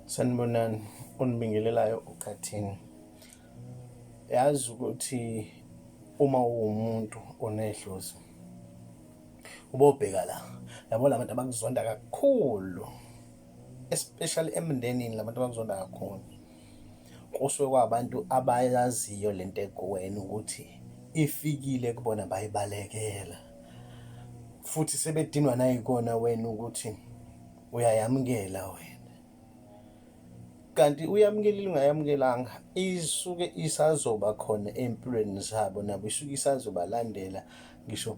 Sanibonani, unibingelelayo ukhathini. Yazi ukuthi uma uwumuntu onedlozi ubobheka yabo labantu abakuzonda kakhulu, especially emndenini, labantu abakuzonda kakhulu. Kusuke kwabantu abayaziyo lento ekuwena ukuthi ifikile kubona, bayibalekela futhi sebedinwa nayikona wena ukuthi uyayamukela wena. Kanti uyamukelile ungayamukelanga, isuke isazoba khona empilweni zabo, nabo isuke isazobalandela ngisho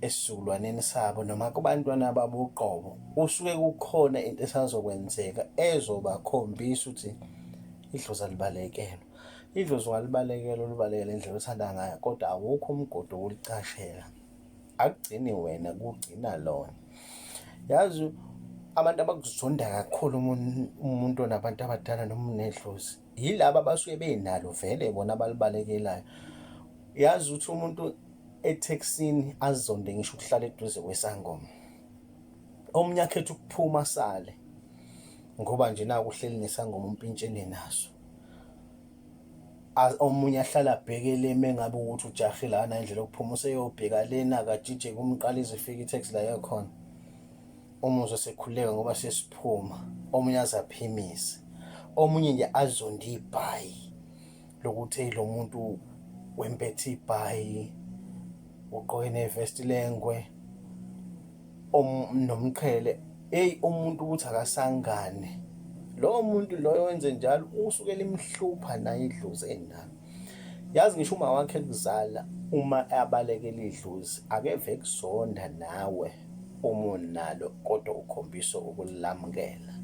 esizukulwaneni sabo noma kubantwana babo uqobo. Usuke kukhona into esazokwenzeka ezobakhombisa ukuthi idlozi alibalekelwa. Idlozi ungalibalekela, ulibalekele indlela othanda ngayo, kodwa awukho umgodi wokulicashela. Akugcini wena, kugcina lona. Yazi abantu abakuzonda kakhulu umuntu onabantu abadala noma unedlozi yilaba abasuke benalo vele bona abalibalekelayo. Yazi ukuthi umuntu etheksini azonde ngisho ukuhlala eduze kwesangoma, omunye akhetha ukuphuma sale ngoba nje naku uhleli nesangoma umpintshene naso. Omunye ahlala abhekele mengabe ukuthi ujahile lana indlela yokuphuma, useyobheka lena akajije kumqalize ifika iteksi la yakhona. Omunye usekhuleka ngoba sesiphuma, omunye azaphimise, omunye nje azonde ibhayi lokuthi lo muntu wempethe ibhayi, ugqoke nevesti lengwe nomqhele. Umuntu ukuthi akasangane, lowo muntu loyo wenze njalo usuke limhlupha naye idlozi enalo. Yazi ngisho uma wakhe kuzala, uma abalekela idlozi akeve ekuzonda nawe uma nalo, kodwa ukhombisa ukulamukela.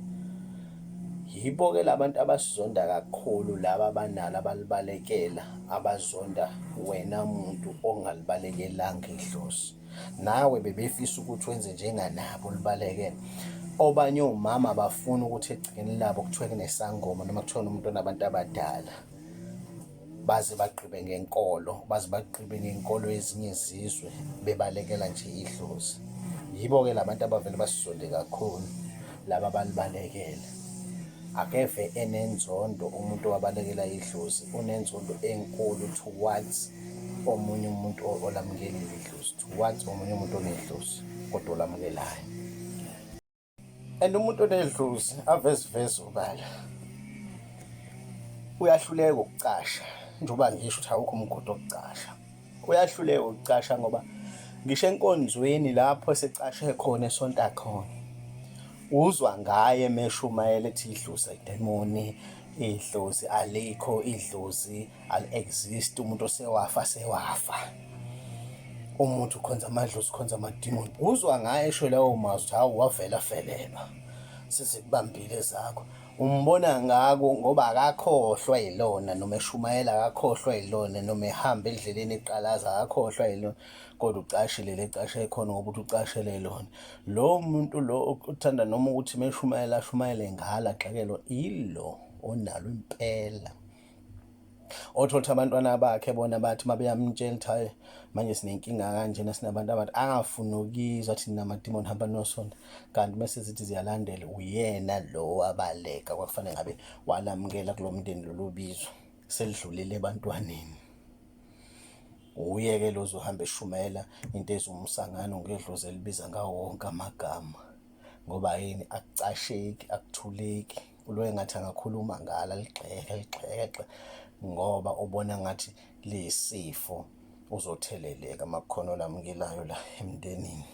Yibo-ke labantu abasizonda kakhulu, laba abanalo abalibalekela, abazonda wena muntu ongalibalekelanga idlozi. Nawe bebefisa ukuthi wenze njenganabo, ulibalekele. Obanye omama bafuna ukuthi egcekeni labo kuthiwe kunesangoma noma kuthiwa umuntu onabantu abadala, baze bagqibe ngenkolo, baze bagqibe ngenkolo ezinye izizwe bebalekela nje idlozi. Yibo-ke labantu abavele basizonde kakhulu, laba abalibalekela. Akeve enenzondo umuntu owabalekela idlozi, unenzondo enkulu towards omunye umuntu olamukelile idlozi, towards omunye umuntu onedlozi kodwa olamukelayo. And umuntu onedlozi aveziveze ubala uyahluleka ukucasha, njengoba ngisho ukuthi awukho umgodi wokucasha. Uyahluleka ukucasha ngoba ngisho enkonzweni lapho esecashe khona, esonta khona, uzwa ngaye meshumayela ethi idlozi ayidemoni, idlozi alikho, idlozi ali-exist, umuntu sewafa, umuntu ukhonza amadlozi, ukhonza amadimoni. Uzwa ngaye esho lawo mazwi, hawu wavela felelwa, sezikubambile zakho. Umbona ngako ngoba akakhohlwa yilona, noma eshumayela akakhohlwa yilona, noma ehamba endleleni eqalaza akakhohlwa yilona, kodwa ucashile le cashe khona ngoba ukuthi ucashele lona. Lo muntu lo uthanda noma ukuthi meshumayela ashumayele ngala axekelwa ilo onalo impela. Othola ukuthi abantwana bakhe bona bathi mabeyamtshela ukuthi hayi manje sinenkinga kanjena, sinabantu abathi angafuni ukizwa, athi namadimoni hamba nosonto. Kanti bese zithi ziyalandela, uyena lo abaleka kwakufanele ngabe walamukela kulo mndeni lolu bizo, selidlulile ebantwaneni. Uye-ke lo zohamba eshumayela into ezumsangano ngedlozi elibiza ngawo wonke amagama, ngoba yini? Akucasheki, akuthuleki. Lo engathi angakhuluma ngala ligxeke ngoba ubona ngathi liyisifo, uzotheleleka makukhono lamukelayo la emndenini.